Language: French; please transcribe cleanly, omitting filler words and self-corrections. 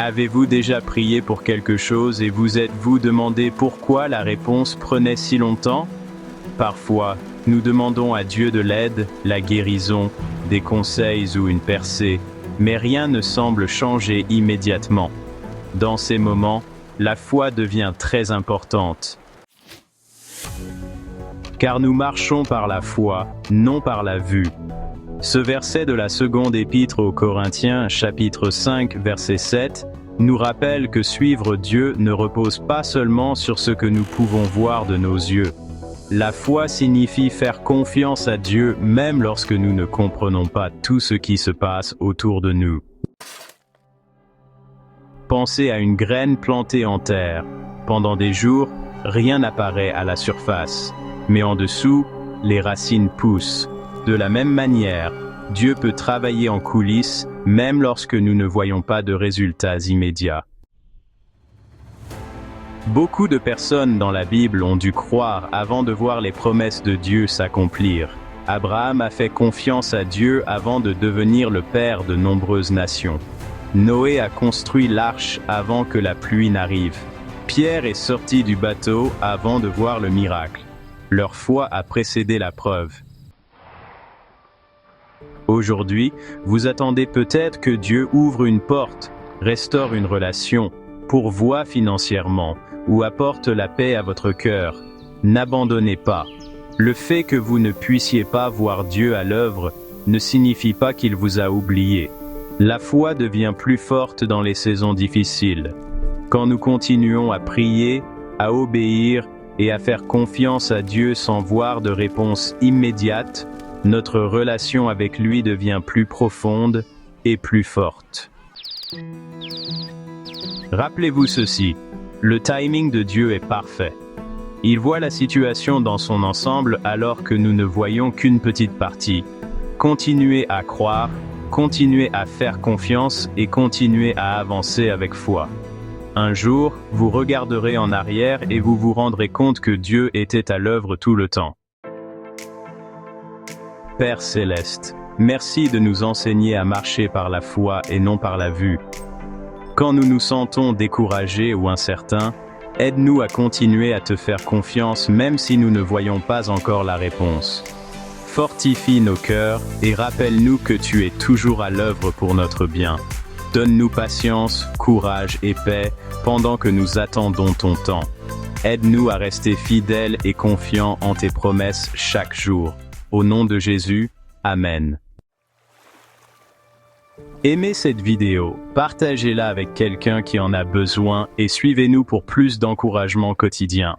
Avez-vous déjà prié pour quelque chose et vous êtes-vous demandé pourquoi la réponse prenait si longtemps? Parfois, nous demandons à Dieu de l'aide, la guérison, des conseils ou une percée, mais rien ne semble changer immédiatement. Dans ces moments, la foi devient très importante. Car nous marchons par la foi, non par la vue. Ce verset de la seconde épître aux Corinthiens, chapitre 5, verset 7, nous rappelle que suivre Dieu ne repose pas seulement sur ce que nous pouvons voir de nos yeux. La foi signifie faire confiance à Dieu même lorsque nous ne comprenons pas tout ce qui se passe autour de nous. Pensez à une graine plantée en terre. Pendant des jours, rien n'apparaît à la surface. Mais en dessous, les racines poussent. De la même manière, Dieu peut travailler en coulisses, même lorsque nous ne voyons pas de résultats immédiats. Beaucoup de personnes dans la Bible ont dû croire avant de voir les promesses de Dieu s'accomplir. Abraham a fait confiance à Dieu avant de devenir le père de nombreuses nations. Noé a construit l'arche avant que la pluie n'arrive. Pierre est sorti du bateau avant de voir le miracle. Leur foi a précédé la preuve. Aujourd'hui, vous attendez peut-être que Dieu ouvre une porte, restaure une relation, pourvoie financièrement, ou apporte la paix à votre cœur. N'abandonnez pas. Le fait que vous ne puissiez pas voir Dieu à l'œuvre ne signifie pas qu'il vous a oublié. La foi devient plus forte dans les saisons difficiles. Quand nous continuons à prier, à obéir et à faire confiance à Dieu sans voir de réponse immédiate, notre relation avec lui devient plus profonde et plus forte. Rappelez-vous ceci, le timing de Dieu est parfait. Il voit la situation dans son ensemble alors que nous ne voyons qu'une petite partie. Continuez à croire, continuez à faire confiance et continuez à avancer avec foi. Un jour, vous regarderez en arrière et vous vous rendrez compte que Dieu était à l'œuvre tout le temps. Père Céleste, merci de nous enseigner à marcher par la foi et non par la vue. Quand nous nous sentons découragés ou incertains, aide-nous à continuer à te faire confiance même si nous ne voyons pas encore la réponse. Fortifie nos cœurs et rappelle-nous que tu es toujours à l'œuvre pour notre bien. Donne-nous patience, courage et paix pendant que nous attendons ton temps. Aide-nous à rester fidèles et confiants en tes promesses chaque jour. Au nom de Jésus, Amen. Aimez cette vidéo, partagez-la avec quelqu'un qui en a besoin et suivez-nous pour plus d'encouragement quotidien.